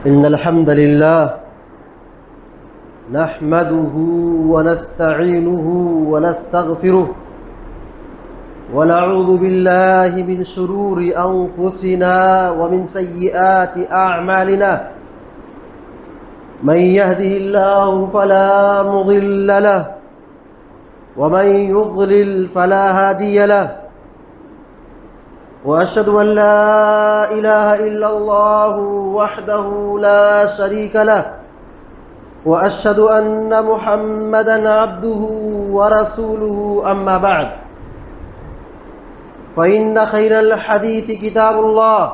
إن الحمد لله نحمده ونستعينه ونستغفره ونعوذ بالله من شرور أنفسنا ومن سيئات أعمالنا من يهده الله فلا مضل له ومن يضلل فلا هادي له وأشهد أن لا إله إلا الله وحده لا شريك له وأشهد أن محمدًا عبده ورسوله أما بعد فإن خير الحديث كتاب الله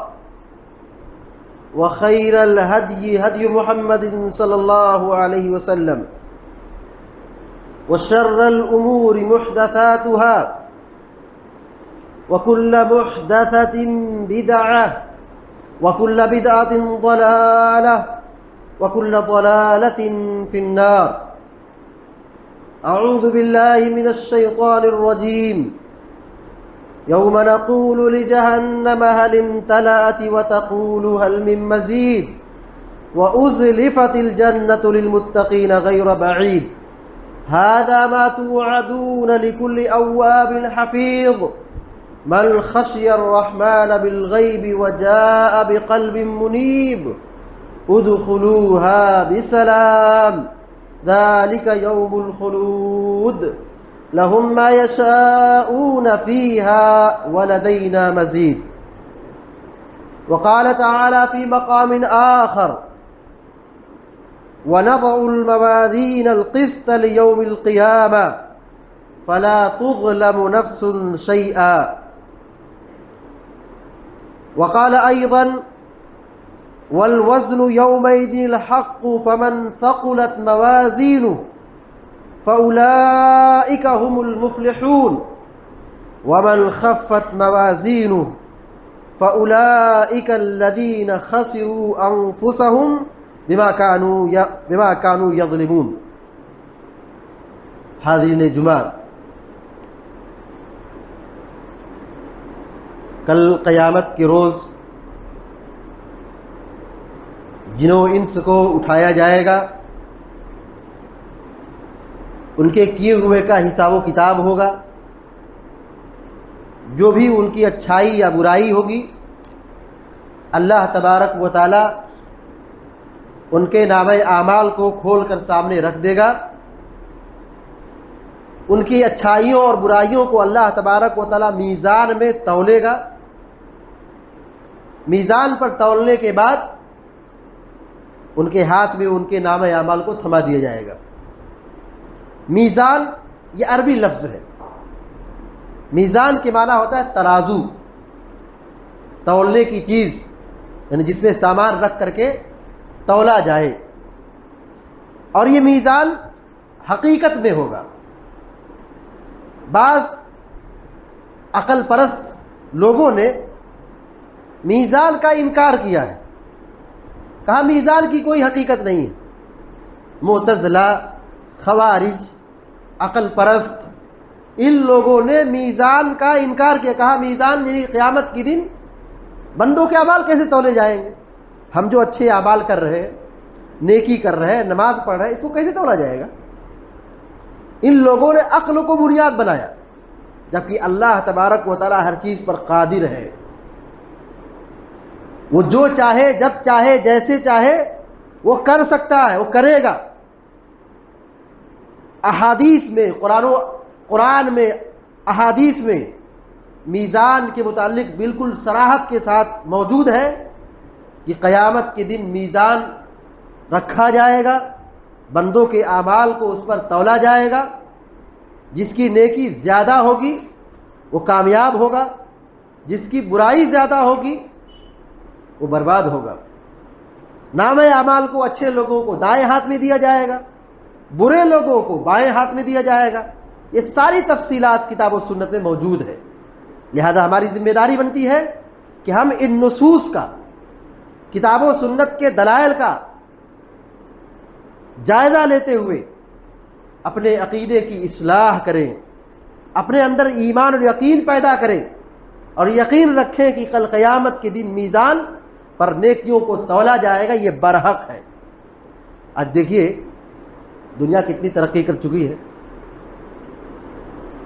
وخير الهدي هدي محمد صلى الله عليه وسلم وشر الأمور محدثاتها وكل محدثة بدعة وكل بدعة ضلالة وكل ضلالة في النار. أعوذ بالله من الشيطان الرجيم. يوم نقول لجهنم هل امتلأت وتقول هل من مزيد وأزلفت الجنة للمتقين غير بعيد هذا ما توعدون لكل أواب حفيظ من خشي الرحمن بالغيب وجاء بقلب منيب ادخلوها بسلام ذلك يوم الخلود لهم ما يشاءون فيها ولدينا مزيد. وقال تعالى في مقام آخر ونضع الموازين القسط ليوم القيامة فلا تظلم نفس شيئا. وقال أيضا والوزن يومئذ الحق فمن ثقلت موازينه فأولئك هم المفلحون ومن خفت موازينه فأولئك الذين خسروا أنفسهم بما كانوا يظلمون. حاضرین جمعہ، کل قیامت کے روز جن و انس کو اٹھایا جائے گا، ان کے کیے ہوئے کا حساب و کتاب ہوگا. جو بھی ان کی اچھائی یا برائی ہوگی اللہ تبارک و تعالی ان کے نامہ اعمال کو کھول کر سامنے رکھ دے گا. ان کی اچھائیوں اور برائیوں کو اللہ تبارک و تعالی میزان میں تولے گا. میزان پر تولنے کے بعد ان کے ہاتھ میں ان کے نامہ اعمال کو تھما دیا جائے گا. میزان یہ عربی لفظ ہے. میزان کے معنی ہوتا ہے ترازو، تولنے کی چیز، یعنی جس میں سامان رکھ کر کے تولا جائے. اور یہ میزان حقیقت میں ہوگا. بعض عقل پرست لوگوں نے میزان کا انکار کیا ہے، کہا میزان کی کوئی حقیقت نہیں ہے. معتزلہ، خوارج، عقل پرست، ان لوگوں نے میزان کا انکار کیا. کہا میزان یعنی قیامت کے دن بندوں کے اعمال کیسے تولے جائیں گے؟ ہم جو اچھے اعمال کر رہے ہیں، نیکی کر رہے ہیں، نماز پڑھ رہے ہیں، اس کو کیسے تولا جائے گا؟ ان لوگوں نے عقل کو بنیاد بنایا، جبکہ اللہ تبارک و تعالی ہر چیز پر قادر ہے. وہ جو چاہے، جب چاہے، جیسے چاہے وہ کر سکتا ہے، وہ کرے گا. احادیث میں، قرآن میں، احادیث میں میزان کے متعلق بالکل صراحت کے ساتھ موجود ہے کہ قیامت کے دن میزان رکھا جائے گا، بندوں کے اعمال کو اس پر تولا جائے گا. جس کی نیکی زیادہ ہوگی وہ کامیاب ہوگا، جس کی برائی زیادہ ہوگی وہ برباد ہوگا. نامہ اعمال کو اچھے لوگوں کو دائیں ہاتھ میں دیا جائے گا، برے لوگوں کو بائیں ہاتھ میں دیا جائے گا. یہ ساری تفصیلات کتاب و سنت میں موجود ہے. لہذا ہماری ذمہ داری بنتی ہے کہ ہم ان نصوص کا، کتاب و سنت کے دلائل کا جائزہ لیتے ہوئے اپنے عقیدے کی اصلاح کریں، اپنے اندر ایمان اور یقین پیدا کریں اور یقین رکھیں کہ کل قیامت کے دن میزان پر نیکیوں کو تولا جائے گا، یہ برحق ہے۔ آج دیکھیے دنیا کتنی ترقی کر چکی ہے،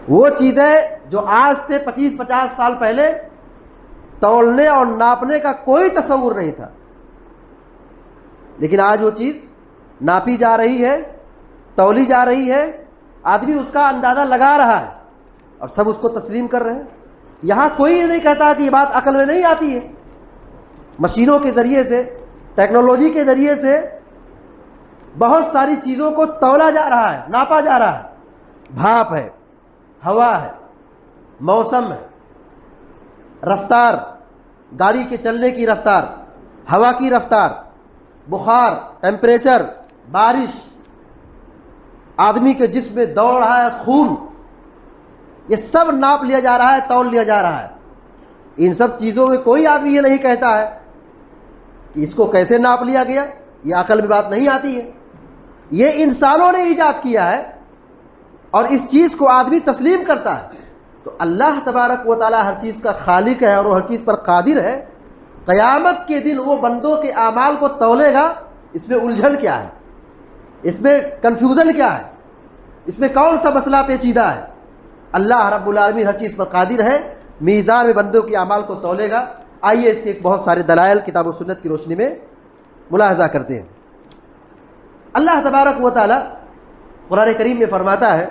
وہ چیزیں جو آج سے 25-50 سال پہلے تولنے اور ناپنے کا کوئی تصور نہیں تھا، لیکن آج وہ چیز ناپی جا رہی ہے، تولی جا رہی ہے، آدمی اس کا اندازہ لگا رہا ہے اور سب اس کو تسلیم کر رہے ہیں۔ یہاں کوئی نہیں کہتا کہ یہ بات عقل میں نہیں آتی ہے۔ مشینوں کے ذریعے سے، ٹیکنالوجی کے ذریعے سے بہت ساری چیزوں کو تولا جا رہا ہے، ناپا جا رہا ہے۔ بھاپ ہے، ہوا ہے، موسم ہے، رفتار، گاڑی کے چلنے کی رفتار، ہوا کی رفتار، بخار، ٹیمپریچر، بارش، آدمی کے جسم میں دوڑ رہا ہے خون، یہ سب ناپ لیا جا رہا ہے، تول لیا جا رہا ہے۔ ان سب چیزوں میں کوئی آدمی یہ نہیں کہتا ہے کہ اس کو کیسے ناپ لیا گیا، یہ عقل میں بات نہیں آتی ہے۔ یہ انسانوں نے ایجاد کیا ہے اور اس چیز کو آدمی تسلیم کرتا ہے۔ تو اللہ تبارک و تعالی ہر چیز کا خالق ہے اور وہ ہر چیز پر قادر ہے۔ قیامت کے دن وہ بندوں کے اعمال کو تولے گا، اس میں الجھن کیا ہے، اس میں کنفیوژن کیا ہے، اس میں کون سا مسئلہ پیچیدہ ہے؟ اللہ رب العالمین ہر چیز پر قادر ہے، میزان میں بندوں کے اعمال کو تولے گا۔ آئیے اس کے بہت سارے دلائل کتاب و سنت کی روشنی میں ملاحظہ کرتے ہیں۔ اللہ تبارک و تعالی قرآن کریم میں فرماتا ہے،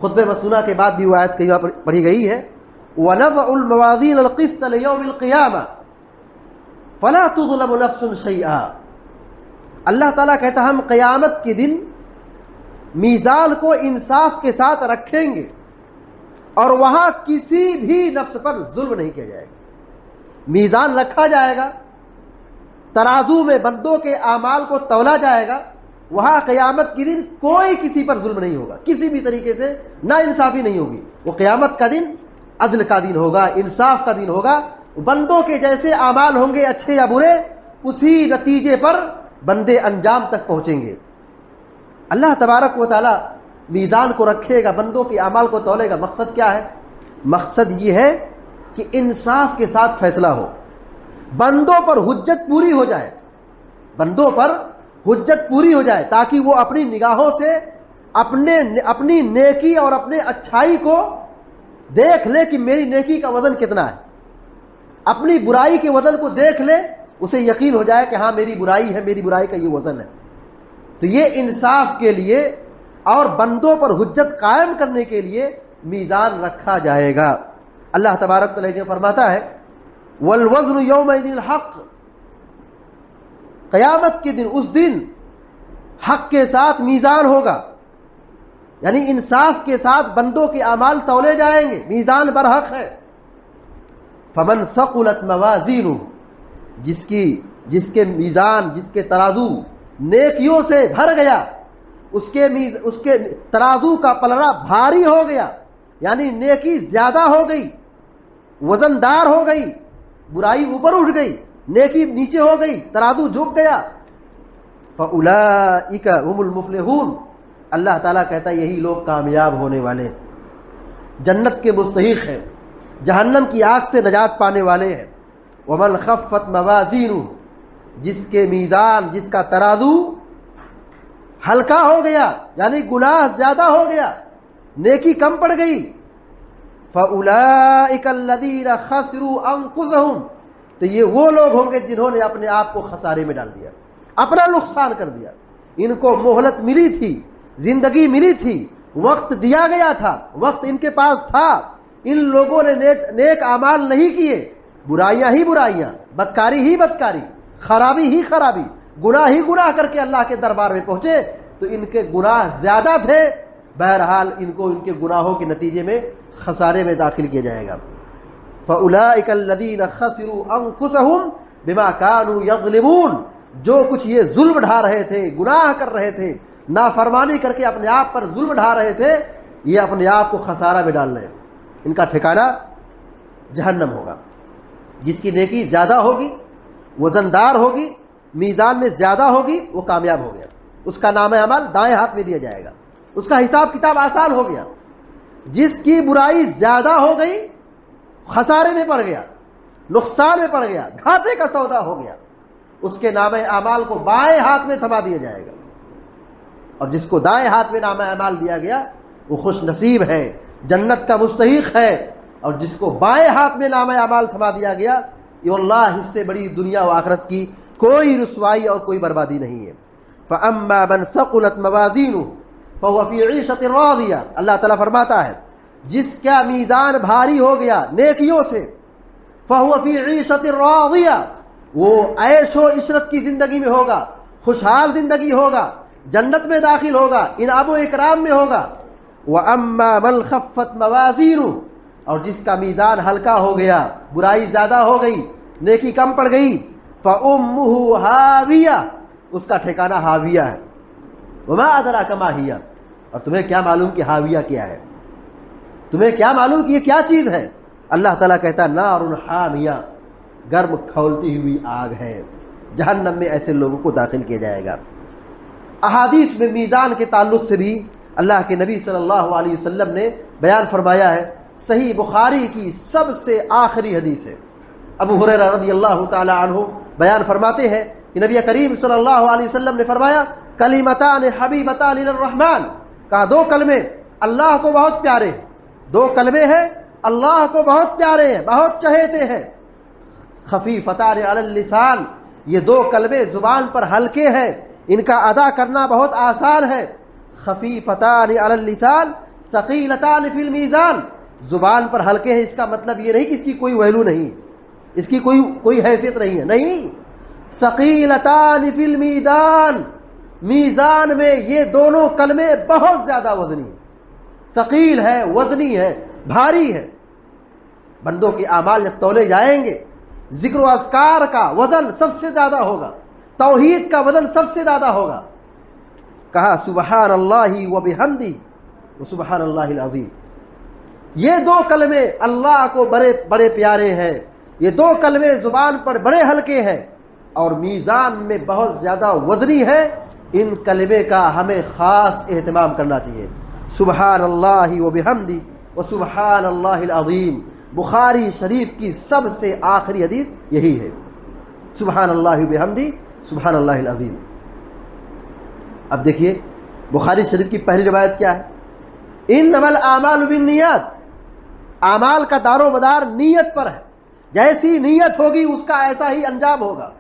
خطبہ مسنونہ کے بعد بھی وہ آیت کئی بار پڑھی گئی ہے، وَنَضَعُ الْمَوَازِينَ الْقِسْطَ لِيَوْمِ الْقِيَامَةِ فَلَا تُظْلَمُ نَفْسٌ شَيْئًا۔ اللہ تعالیٰ کہتا ہے ہم قیامت کے دن میزان کو انصاف کے ساتھ رکھیں گے اور وہاں کسی بھی نفس پر ظلم نہیں کیا جائے گا۔ میزان رکھا جائے گا، ترازو میں بندوں کے اعمال کو تولا جائے گا، وہاں قیامت کے دن کوئی کسی پر ظلم نہیں ہوگا، کسی بھی طریقے سے نا انصافی نہیں ہوگی۔ وہ قیامت کا دن عدل کا دن ہوگا، انصاف کا دن ہوگا۔ بندوں کے جیسے اعمال ہوں گے اچھے یا برے، اسی نتیجے پر بندے انجام تک پہنچیں گے۔ اللہ تبارک و تعالی میزان کو رکھے گا، بندوں کے اعمال کو تولے گا۔ مقصد کیا ہے؟ مقصد یہ ہے کہ انصاف کے ساتھ فیصلہ ہو، بندوں پر حجت پوری ہو جائے، بندوں پر حجت پوری ہو جائے، تاکہ وہ اپنی نگاہوں سے اپنی نیکی اور اپنے اچھائی کو دیکھ لے کہ میری نیکی کا وزن کتنا ہے، اپنی برائی کے وزن کو دیکھ لے، اسے یقین ہو جائے کہ ہاں میری برائی ہے، میری برائی کا یہ وزن ہے۔ تو یہ انصاف کے لیے اور بندوں پر حجت قائم کرنے کے لیے میزان رکھا جائے گا۔ اللہ تبارک تعالیٰ نے فرماتا ہے والوزن یومئذ الحق، قیامت کے دن، اس دن حق کے ساتھ میزان ہوگا، یعنی انصاف کے ساتھ بندوں کے اعمال تولے جائیں گے، میزان برحق ہے۔ فمن ثقلت موازینہ، جس کے میزان، جس کے ترازو نیکیوں سے بھر گیا، اس کے ترازو کا پلڑا بھاری ہو گیا، یعنی نیکی زیادہ ہو گئی، وزندار ہو گئی، برائی اوپر اٹھ گئی، نیکی نیچے ہو گئی، ترازو جھک گیا، فَأُولَئِكَ هُمُ الْمُفْلِحُونَ، اللہ تعالیٰ کہتا ہے یہی لوگ کامیاب ہونے والے ہیں، جنت کے مستحق ہیں، جہنم کی آگ سے نجات پانے والے ہیں۔ وَمَنْ خَفَّتْ مَوَازِينُهُ، جس کے میزان، جس کا ترازو ہلکا ہو گیا، یعنی گناہ زیادہ ہو گیا، نیکی کم پڑ گئی، فَأُولَئِكَ الَّذِينَ خَسِرُوا أَنفُسَهُمْ، تو یہ وہ لوگ ہوں گے جنہوں نے اپنے آپ کو خسارے میں ڈال دیا، اپنا نقصان کر دیا۔ ان کو مہلت ملی تھی، زندگی ملی تھی، وقت دیا گیا تھا، وقت ان کے پاس تھا، ان لوگوں نے نیک اعمال نہیں کیے، برائیاں ہی برائیاں، بدکاری ہی بدکاری، خرابی ہی خرابی، گناہ ہی گناہ کر کے اللہ کے دربار میں پہنچے، تو ان کے گناہ زیادہ تھے، بہرحال ان کو ان کے گناہوں کے نتیجے میں خسارے میں داخل کیا جائے گا۔ فَأُولَئِكَ الَّذِينَ خَسِرُوا أَنفُسَهُمْ بِمَا كَانُوا يَظْلِمُونَ، جو کچھ یہ ظلم ڈھا رہے تھے، گناہ کر رہے تھے، نافرمانی کر کے اپنے آپ پر ظلم ڈھا رہے تھے، یہ اپنے آپ کو خسارہ میں ڈال رہے ہیں، ان کا ٹھکانہ جہنم ہوگا۔ جس کی نیکی زیادہ ہوگی، وزندار ہوگی، میزان میں زیادہ ہوگی، وہ کامیاب ہو گیا، اس کا نام عمل دائیں ہاتھ میں دیا جائے گا، اس کا حساب کتاب آسان ہو گیا۔ جس کی برائی زیادہ ہو گئی، خسارے میں پڑ گیا، نقصان میں پڑ گیا، گھاٹے کا سودا ہو گیا، اس کے نامہ اعمال کو بائیں ہاتھ میں تھما دیا جائے گا، اور جس کو دائیں ہاتھ میں نامہ اعمال دیا گیا وہ خوش نصیب ہے، جنت کا مستحق ہے، اور جس کو بائیں ہاتھ میں نامہ اعمال تھما دیا گیا، یہ اللہ اس سے بڑی دنیا و آخرت کی کوئی رسوائی اور کوئی بربادی نہیں ہے۔ فَأَمَّا مَنْ ثَقُلَتْ مَوَازِينُهُ فَهُوَ فِي عِيشَةٍ رَاضِيَةٍ، اللہ تعالیٰ فرماتا ہے جس کا میزان بھاری ہو گیا نیکیوں سے، فَهُوَ فِي عِيشَةٍ رَاضِيَةٍ، وہ عیش و عشرت کی زندگی میں ہوگا، خوشحال زندگی ہوگا، جنت میں داخل ہوگا، انعام و اکرام میں ہوگا۔ وَأَمَّا مَنْ خَفَّتْ مَوَازِينُهُ، اور جس کا میزان ہلکا ہو گیا، برائی زیادہ ہو گئی، نیکی کم پڑ گئی، فَأُمُّهُ هَاوِيَةٌ، اس کا ٹھکانہ ہاویہ ہے۔ وَمَا أَدْرَاكَ مَا هِيَ، اور تمہیں کیا معلوم کہ ہاویہ کیا ہے، تمہیں کیا معلوم کہ یہ کیا چیز ہے؟ اللہ تعالیٰ کہتا ہے نار حامیہ، گرم کھولتی ہوئی آگ ہے، جہنم میں ایسے لوگوں کو داخل کیا جائے گا۔ احادیث میں میزان کے تعلق سے بھی اللہ کے نبی صلی اللہ علیہ وسلم نے بیان فرمایا ہے، صحیح بخاری کی سب سے آخری حدیث ہے۔ ابو ہریرہ رضی اللہ تعالی عنہ بیان فرماتے ہیں کہ نبی کریم صلی اللہ علیہ وسلم نے فرمایا کلمتان حبیبتان للرحمن، کہا دو کلمے اللہ کو بہت پیارے ہیں، دو کلمے ہیں اللہ کو بہت پیارے ہیں، بہت چہیتے ہیں، خفیفتان علی اللسان، یہ دو کلمے زبان پر ہلکے ہیں، ان کا ادا کرنا بہت آسان ہے، خفیفتان علی اللسان ثقیلتان فی المیزان، زبان پر ہلکے ہیں، اس کا مطلب یہ نہیں کہ اس کی کوئی ویلو نہیں، اس کی کوئی حیثیت نہیں ہے، نہیں، ثقیلتان فی المیزان، میزان میں یہ دونوں کلمے بہت زیادہ وزنی ہیں، ثقیل ہے، وزنی ہے، بھاری ہے۔ بندوں کے اعمال جب تولے جائیں گے، ذکر و اذکار کا وزن سب سے زیادہ ہوگا، توحید کا وزن سب سے زیادہ ہوگا۔ کہا سبحان اللہ و بحمدہ و سبحان اللہ العظیم، یہ دو کلمے اللہ کو بڑے پیارے ہیں، یہ دو کلمے زبان پر بڑے ہلکے ہیں اور میزان میں بہت زیادہ وزنی ہے، ان کلمے کا ہمیں خاص اہتمام کرنا چاہیے۔ سبحان اللہ و بحمدہ و سبحان اللہ العظیم، بخاری شریف کی سب سے آخری حدیث یہی ہے، سبحان اللہ و بحمدہ سبحان اللہ العظیم۔ اب دیکھیے بخاری شریف کی پہلی روایت کیا ہے؟ انما الاعمال بالنیات، اعمال کا دار و مدار نیت پر ہے، جیسی نیت ہوگی اس کا ایسا ہی انجام ہوگا،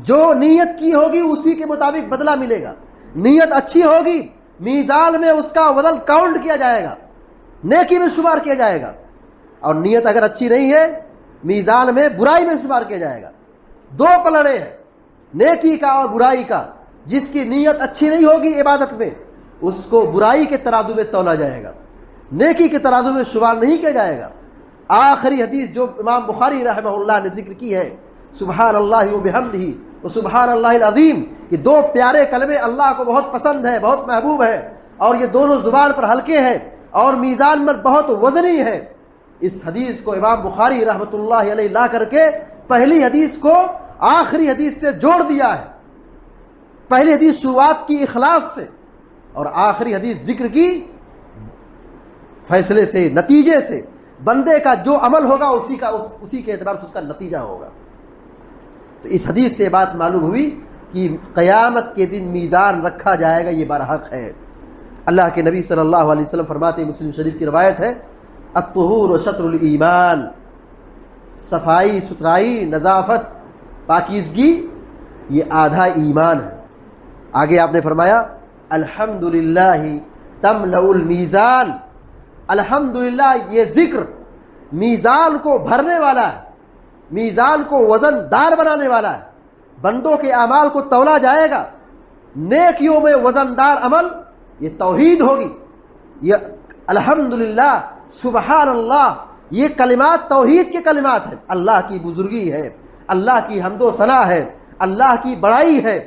جو نیت کی ہوگی اسی کے مطابق بدلہ ملے گا۔ نیت اچھی ہوگی میزان میں اس کا وزن کاؤنٹ کیا جائے گا، نیکی میں شمار کیا جائے گا، اور نیت اگر اچھی نہیں ہے میزان میں برائی میں شمار کیا جائے گا۔ دو پلڑے ہیں نیکی کا اور برائی کا، جس کی نیت اچھی نہیں ہوگی عبادت میں اس کو برائی کے ترازو میں تولا جائے گا، نیکی کے ترازو میں شمار نہیں کیا جائے گا۔ آخری حدیث جو امام بخاری رحمہ اللہ نے ذکر کی ہے، سبحان اللہ و بحمدہ و سبحان اللہ العظیم، یہ دو پیارے کلمے اللہ کو بہت پسند ہے، بہت محبوب ہے، اور یہ دونوں زبان پر ہلکے ہیں اور میزان میں بہت وزنی ہے۔ اس حدیث کو امام بخاری رحمۃ اللہ علیہ لا کر کے پہلی حدیث کو آخری حدیث سے جوڑ دیا ہے، پہلی حدیث شروعات کی اخلاص سے اور آخری حدیث ذکر کی فیصلے سے، نتیجے سے، بندے کا جو عمل ہوگا اسی کے اعتبار سے اس کا نتیجہ ہوگا۔ تو اس حدیث سے بات معلوم ہوئی کہ قیامت کے دن میزان رکھا جائے گا، یہ برحق ہے۔ اللہ کے نبی صلی اللہ علیہ وسلم فرماتے ہیں، مسلم شریف کی روایت ہے، الطہور شطر الایمان، صفائی ستھرائی، نظافت، پاکیزگی یہ آدھا ایمان ہے۔ آگے آپ نے فرمایا الحمدللہ تملأ المیزان، الحمدللہ یہ ذکر میزان کو بھرنے والا ہے، میزان کو وزن دار بنانے والا ہے، بندوں کے اعمال کو تولا جائے گا، نیکیوں میں وزن دار عمل یہ توحید ہوگی، یہ الحمدللہ سبحان اللہ یہ کلمات توحید کے کلمات ہیں، اللہ کی بزرگی ہے، اللہ کی حمد و ثنا ہے، اللہ کی بڑائی ہے،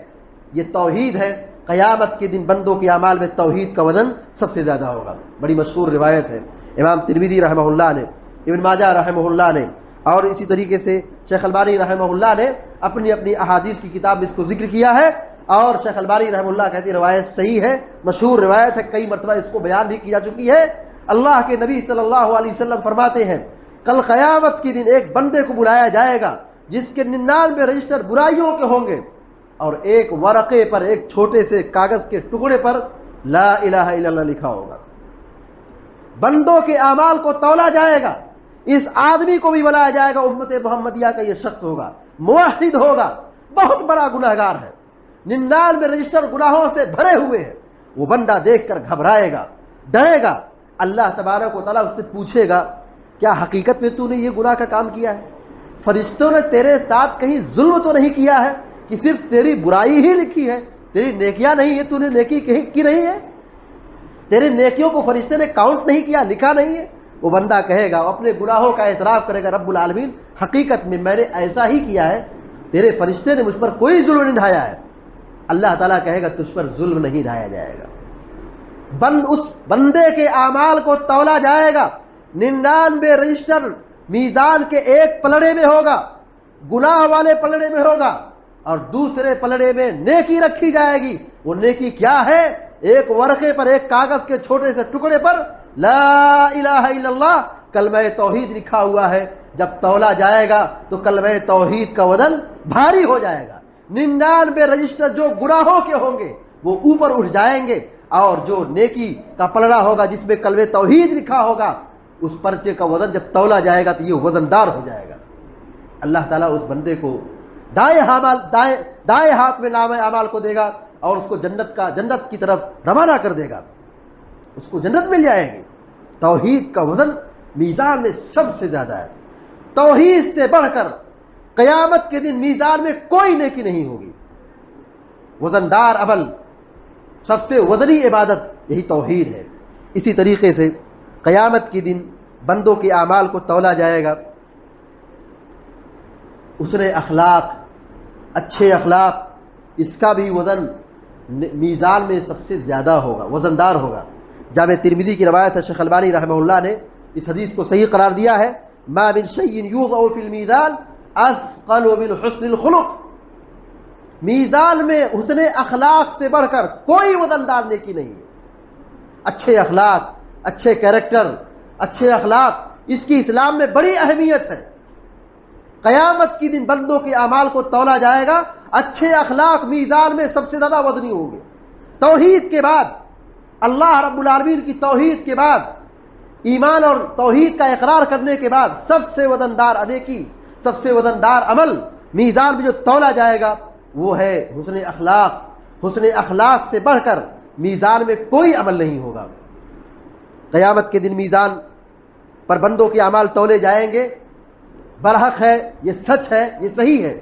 یہ توحید ہے۔ قیامت کے دن بندوں کے اعمال میں توحید کا وزن سب سے زیادہ ہوگا۔ بڑی مشہور روایت ہے، امام ترمذی رحمہ اللہ نے، ابن ماجہ رحمہ اللہ نے، اور اسی طریقے سے شیخ البانی رحمہ اللہ نے اپنی احادیث کی کتاب میں اس کو ذکر کیا ہے، اور شیخ البانی رحمہ اللہ کہتے ہیں روایت صحیح ہے، مشہور روایت ہے، کئی مرتبہ اس کو بیان بھی کی جا چکی ہے۔ اللہ کے نبی صلی اللہ علیہ وسلم فرماتے ہیں کل قیامت کے دن ایک بندے کو بلایا جائے گا جس کے 99 رجسٹر برائیوں کے ہوں گے اور ایک ورقے پر، ایک چھوٹے سے کاغذ کے ٹکڑے پر لا الہ الا اللہ لکھا ہوگا۔ بندوں کے اعمال کو تولا جائے گا، اس آدمی کو بھی بلایا جائے گا، امت محمدیہ کا یہ شخص ہوگا، موحد ہوگا، بہت بڑا گنہگار ہے، 99 رجسٹر گناہوں سے بھرے ہوئے ہیں۔ وہ بندہ دیکھ کر گھبرائے گا، ڈرے گا۔ اللہ تبارک و تعالیٰ اس سے پوچھے گا کیا حقیقت میں تو نے یہ گناہ کا کام کیا ہے؟ فرشتوں نے تیرے ساتھ کہیں ظلم تو نہیں کیا ہے کہ صرف تیری برائی ہی لکھی ہے، تیری نیکیاں نہیں ہے، تو نے نیکی کی نہیں ہے؟ تیری نیکیوں کو فرشتے نے کاؤنٹ نہیں کیا، لکھا نہیں ہے؟ وہ بندہ کہے گا، اپنے گناہوں کا اعتراف کرے گا، رب العالمین حقیقت میں نے ایسا ہی کیا ہے، تیرے فرشتے نے مجھ پر کوئی ظلم نہیں ڈھایا ہے۔ اللہ تعالیٰ کہے گا تجھ پر ظلم نہیں ڈھایا جائے گا۔ اس بندے کے اعمال کو تولا جائے گا، 99 رجسٹر میزان کے ایک پلڑے میں ہوگا، گناہ والے پلڑے میں ہوگا، اور دوسرے پلڑے میں نیکی رکھی جائے گی۔ وہ نیکی کیا ہے؟ ایک ورقے پر، ایک کاغذ کے چھوٹے سے ٹکڑے پر لا الہ الا اللہ کلمہ توحید لکھا ہوا ہے۔ جب تولا جائے گا تو کلمہ توحید کا وزن بھاری ہو جائے گا، 99 رجسٹر جو گناہوں کے ہوں گے وہ اوپر اٹھ جائیں گے، اور جو نیکی کا پلڑا ہوگا جس میں کلمہ توحید لکھا ہوگا، اس پرچے کا وزن جب تولا جائے گا تو یہ وزندار ہو جائے گا۔ اللہ تعالیٰ اس بندے کو دائیں ہاتھ میں نام اعمال کو دے گا اور اس کو جنت کی طرف روانہ کر دے گا، اس کو جنت مل جائے گی۔ توحید کا وزن میزان میں سب سے زیادہ ہے، توحید سے بڑھ کر قیامت کے دن میزان میں کوئی نیکی نہیں ہوگی۔ وزندار عمل، سب سے وزنی عبادت یہی توحید ہے۔ اسی طریقے سے قیامت کے دن بندوں کے اعمال کو تولا جائے گا، حسن اخلاق، اچھے اخلاق، اس کا بھی وزن میزان میں سب سے زیادہ ہوگا، وزندار ہوگا۔ جامع ترمذی کی روایت ہے، شیخ البانی رحمہ اللہ نے اس حدیث کو صحیح قرار دیا ہے، ما من شیء یوضع فی المیزان اثقل من حسن الخلق۔ میزان میں حسن اخلاق سے بڑھ کر کوئی وزندار نیکی نہیں ہے۔ اچھے اخلاق، اچھے کیریکٹر، اچھے اخلاق، اس کی اسلام میں بڑی اہمیت ہے۔ قیامت کے دن بندوں کے اعمال کو تولا جائے گا، اچھے اخلاق میزان میں سب سے زیادہ وزنی ہوں گے۔ توحید کے بعد، اللہ رب العالمین کی توحید کے بعد، ایمان اور توحید کا اقرار کرنے کے بعد سب سے وزندار نیکی، سب سے وزندار عمل میزان میں جو تولا جائے گا وہ ہے حسن اخلاق۔ حسن اخلاق سے بڑھ کر میزان میں کوئی عمل نہیں ہوگا۔ قیامت کے دن میزان پر بندوں کے اعمال تولے جائیں گے، برحق ہے، یہ سچ ہے، یہ صحیح ہے۔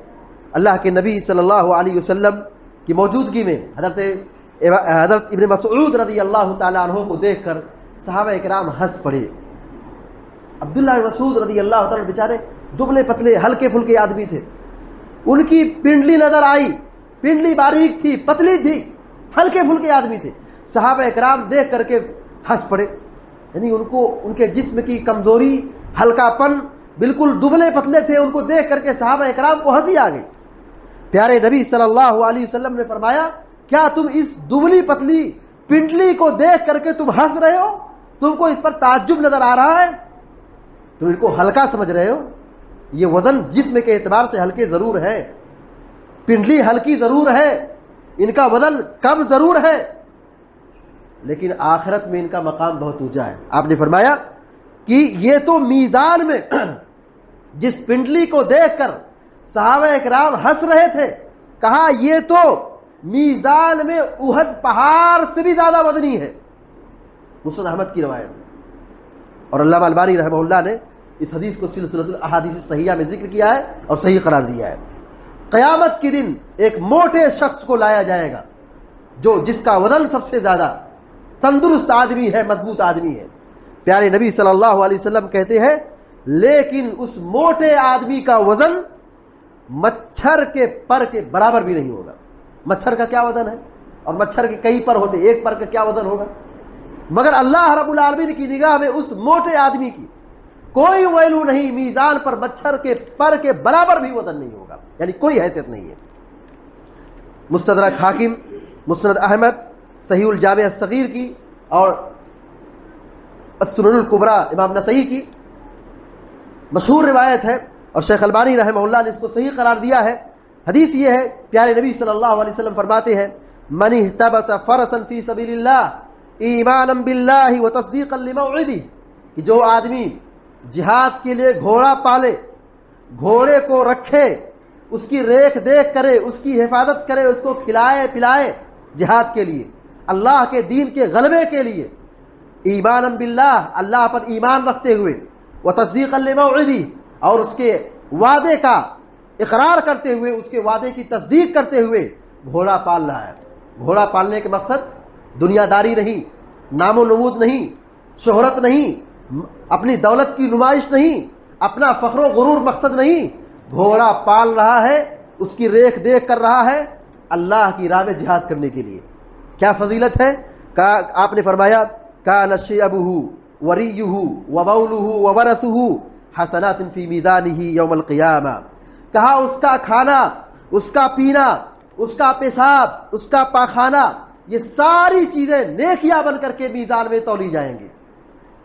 اللہ کے نبی صلی اللہ علیہ وسلم کی موجودگی میں حضرت ابن مسعود رضی اللہ تعالیٰ عنہ کو دیکھ کر صحابہ اکرام ہنس پڑے۔ عبداللہ بن مسعود رضی اللہ تعالیٰ بیچارے دبلے پتلے ہلکے پھلکے آدمی تھے، ان کی پنڈلی نظر آئی، پنڈلی باریک تھی، پتلی تھی، ہلکے پھلکے آدمی تھے۔ صحابہ اکرام دیکھ کر کے ہنس پڑے، یعنی ان کے جسم کی کمزوری، ہلکا پن، بالکل دبلے پتلے تھے، ان کو دیکھ کر کے صحابہ اکرام کو ہنسی آ گئی۔ پیارے نبی صلی اللہ علیہ وسلم نے فرمایا، کیا تم اس دبلی پتلی پنڈلی کو دیکھ کر کے تم ہنس رہے ہو؟ تم کو اس پر تعجب نظر آ رہا ہے؟ تم ان کو ہلکا سمجھ رہے ہو؟ یہ وزن جسم کے اعتبار سے ہلکے ضرور ہے، پنڈلی ہلکی ضرور ہے، ان کا وزن کم ضرور ہے، لیکن آخرت میں ان کا مقام بہت اونچا ہے۔ آپ نے فرمایا کہ یہ تو میزان میں جس پنڈلی کو دیکھ کر صحابہ اکرام ہنس رہے تھے، کہا یہ تو میزان میں احد پہاڑ سے بھی زیادہ وزنی ہے۔ مسند احمد کی روایت ہے، اور علامہ البانی رحمہ اللہ نے اس حدیث کو سلسلۃ الاحادیث صحیحہ میں ذکر کیا ہے اور صحیح قرار دیا ہے۔ قیامت کے دن ایک موٹے شخص کو لایا جائے گا، جس کا وزن سب سے زیادہ تندرست آدمی ہے، مضبوط آدمی ہے۔ پیارے نبی صلی اللہ علیہ وسلم کہتے ہیں، لیکن اس موٹے آدمی کا وزن مچھر کے پر کے برابر بھی نہیں ہوگا۔ مچھر کا کیا وزن ہے؟ اور مچھر کے کئی پر ہوتے، ایک پر کا کیا وزن ہوگا؟ مگر اللہ رب العالمین کی نگاہ میں اس موٹے آدمی کی کوئی ویلو نہیں، میزان پر مچھر کے پر کے برابر بھی وزن نہیں ہوگا، یعنی کوئی حیثیت نہیں ہے۔ مستدرک حاکم، مسند احمد، صحیح الجامع الصغیر کی اور السنن الکبریٰ امام نسائی کی مشہور روایت ہے اور شیخ البانی رحمہ اللہ نے اس کو صحیح قرار دیا ہے. حدیث یہ ہے، پیارے نبی صلی اللہ علیہ وسلم فرماتے ہیں من احتبس فرسا فی سبیل اللہ ایمانا باللہ وتصدیقا لموعدہ، کہ جو آدمی جہاد کے لیے گھوڑا پالے، گھوڑے کو رکھے، اس کی ریکھ دیکھ کرے، اس کی حفاظت کرے، اس کو کھلائے پلائے جہاد کے لیے، اللہ کے دین کے غلبے کے لیے، ایمانا باللہ، اللہ پر ایمان رکھتے ہوئے، وتصدیقا لموعدہ، اور اس کے وعدے کا اقرار کرتے ہوئے، اس کے وعدے کی تصدیق کرتے ہوئے گھوڑا پال رہا ہے. گھوڑا پالنے کے مقصد دنیا داری نہیں، نام و نمود نہیں، شہرت نہیں، اپنی دولت کی نمائش نہیں، اپنا فخر و غرور مقصد نہیں. گھوڑا پال رہا ہے، اس کی ریکھ دیکھ کر رہا ہے اللہ کی راہ میں جہاد کرنے کے لیے. کیا فضیلت ہے؟ آپ نے فرمایا کان شیبہ وریہ وبولہ وورثہ حسنات فی میزانہ یوم القیامہ. کہا اس کا کھانا، اس کا پینا، اس کا پیشاب، اس کا پاخانہ، یہ ساری چیزیں نیکیاں بن کر کے میزان میں تولی جائیں گی.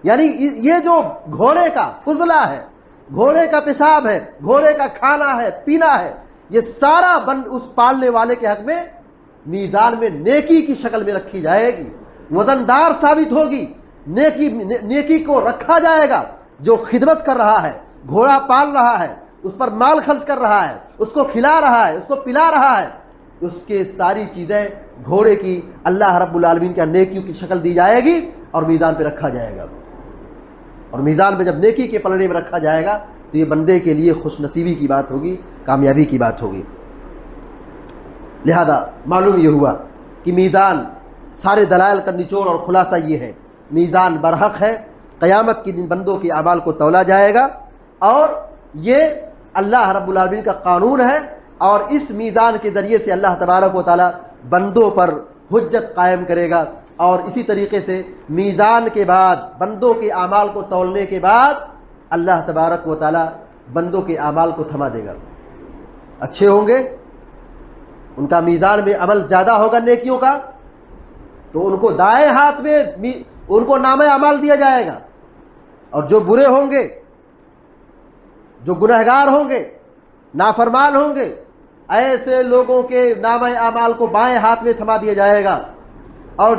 یعنی یہ جو گھوڑے کا فضلہ ہے، گھوڑے کا پیشاب ہے، گھوڑے کا کھانا ہے، پینا ہے، یہ سارا اس پالنے والے کے حق میں میزان میں نیکی کی شکل میں رکھی جائے گی، وزندار ثابت ہوگی. نیکی کو رکھا جائے گا. جو خدمت کر رہا ہے، گھوڑا پال رہا ہے، اس پر مال خرچ کر رہا ہے، اس کو کھلا رہا ہے، اس کو پلا رہا ہے، اس کے ساری چیزیں گھوڑے کی اللہ رب العالمین کا نیکیوں کی شکل دی جائے گی اور میزان پہ رکھا جائے گا. اور میزان میں جب نیکی کے پلڑے میں رکھا جائے گا تو یہ بندے کے لیے خوش نصیبی کی بات ہوگی، کامیابی کی بات ہوگی. لہذا معلوم یہ ہوا کہ میزان، سارے دلائل کا نچوڑ اور خلاصہ یہ ہے، میزان برحق ہے. قیامت کے دن بندوں کے اعمال کو تولا جائے گا اور یہ اللہ رب العالمین کا قانون ہے، اور اس میزان کے ذریعے سے اللہ تبارک و تعالی بندوں پر حجت قائم کرے گا. اور اسی طریقے سے میزان کے بعد، بندوں کے اعمال کو تولنے کے بعد، اللہ تبارک و تعالی بندوں کے اعمال کو تھما دے گا. اچھے ہوں گے، ان کا میزان میں عمل زیادہ ہوگا نیکیوں کا، تو ان کو دائیں ہاتھ میں ان کو نامہ اعمال دیا جائے گا. اور جو برے ہوں گے، جو گنہگار ہوں گے، نافرمان ہوں گے، ایسے لوگوں کے نامہ اعمال کو بائیں ہاتھ میں تھما دیا جائے گا. اور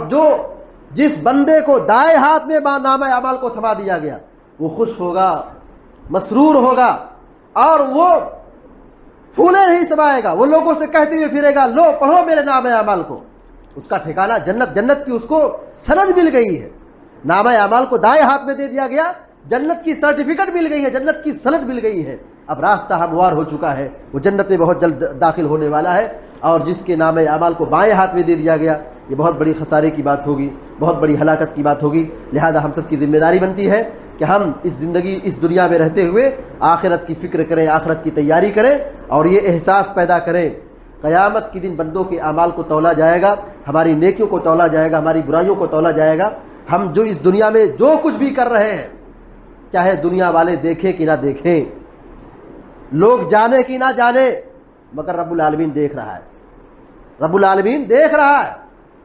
جس بندے کو دائیں ہاتھ میں نامہ اعمال کو تھما دیا گیا، وہ خوش ہوگا، مسرور ہوگا، اور وہ پھولے نہیں سمائے گا. وہ لوگوں سے کہتے ہوئے پھرے گا لو پڑھو میرے نامہ اعمال کو. اس کا ٹھکانہ جنت، جنت کی اس کو سند مل گئی ہے. نامہ اعمال کو دائیں ہاتھ میں دے دیا گیا، جنت کی سرٹیفکیٹ مل گئی ہے، جنت کی سند مل گئی ہے. اب راستہ ہموار ہو چکا ہے، وہ جنت میں بہت جلد داخل ہونے والا ہے. اور جس کے نامہ اعمال کو بائیں ہاتھ میں دے دیا گیا، یہ بہت بڑی خسارے کی بات ہوگی، بہت بڑی ہلاکت کی بات ہوگی. لہذا ہم سب کی ذمہ داری بنتی ہے کہ ہم اس دنیا میں رہتے ہوئے آخرت کی فکر کریں، آخرت کی تیاری کریں، اور یہ احساس پیدا کریں قیامت کے دن بندوں کے اعمال کو تولا جائے گا، ہماری نیکیوں کو تولا جائے گا، ہماری برائیوں کو تولا جائے گا. ہم جو اس دنیا میں جو کچھ بھی کر رہے ہیں، چاہے دنیا والے دیکھیں کہ نہ دیکھیں، لوگ جانے کہ نہ جانے، مگر رب العالمین دیکھ رہا ہے. رب العالمین دیکھ رہا ہے،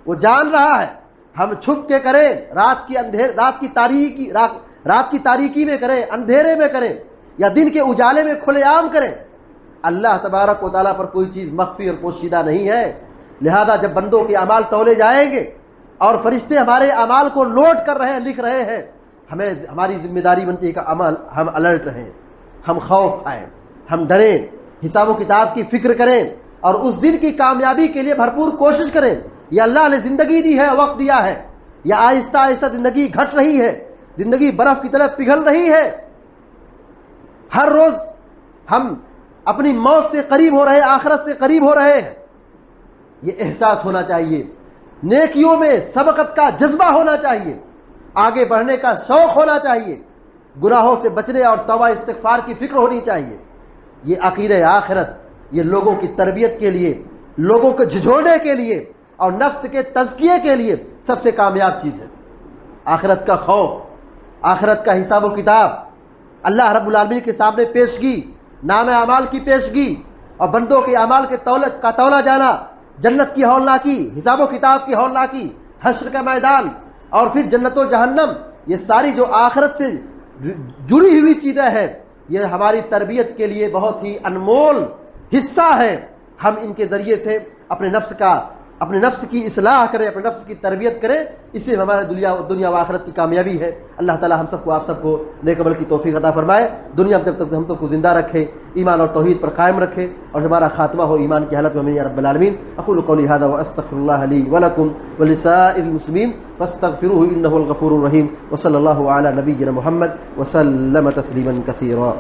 وہ جان رہا ہے. ہم چھپ کے کریں، رات کی تاریکی میں کریں، اندھیرے میں کریں، یا دن کے اجالے میں کھلے عام کریں، اللہ تبارک و تعالیٰ پر کوئی چیز مخفی اور پوشیدہ نہیں ہے. لہذا جب بندوں کے اعمال تولے جائیں گے اور فرشتے ہمارے اعمال کو نوٹ کر رہے ہیں، لکھ رہے ہیں، ہماری ذمہ داری بنتی ہے کہ ہم الرٹ رہیں، ہم خوف کھائیں، ہم ڈریں، حساب و کتاب کی فکر کریں، اور اس دن کی کامیابی کے لیے بھرپور کوشش کریں. یہ اللہ نے زندگی دی ہے، وقت دیا ہے، یہ آہستہ آہستہ زندگی گھٹ رہی ہے، زندگی برف کی طرف پگھل رہی ہے. ہر روز ہم اپنی موت سے قریب ہو رہے، آخرت سے قریب ہو رہے ہیں. یہ احساس ہونا چاہیے. نیکیوں میں سبقت کا جذبہ ہونا چاہیے، آگے بڑھنے کا شوق ہونا چاہیے، گناہوں سے بچنے اور توبہ استغفار کی فکر ہونی چاہیے. یہ عقیدہ آخرت، یہ لوگوں کی تربیت کے لیے، لوگوں کو جھجھوڑنے کے لیے اور نفس کے تزکیے کے لیے سب سے کامیاب چیز ہے. آخرت کا خوف، آخرت کا حساب و کتاب، اللہ رب العالمین کے سامنے پیشگی، نام اعمال کی پیشگی، اور بندوں کے اعمال کے کا تولا جانا، جنت کی ہولناکی، حساب و کتاب کی ہولناکی، حشر کا میدان، اور پھر جنت و جہنم. یہ ساری جو آخرت سے جڑی ہوئی چیزیں ہیں، یہ ہماری تربیت کے لیے بہت ہی انمول حصہ ہے. ہم ان کے ذریعے سے اپنے نفس کی اصلاح کریں، اپنے نفس کی تربیت کریں، اس سے ہمارے دنیا و آخرت کی کامیابی ہے. اللہ تعالی ہم سب کو، آپ سب کو نیک عمل کی توفیق عطا فرمائے. دنیا میں جب تک ہم سب کو زندہ رکھے، ایمان اور توحید پر قائم رکھے، اور ہمارا خاتمہ ہو ایمان کی حالت میں، یا رب العالمین. اقول قولی هذا واستغفر الله لي ولكم ولسائر المسلمين فاستغفروه انه الغفور الرحيم. وصلى الله على نبينا محمد وسلم تسليما كثيرا.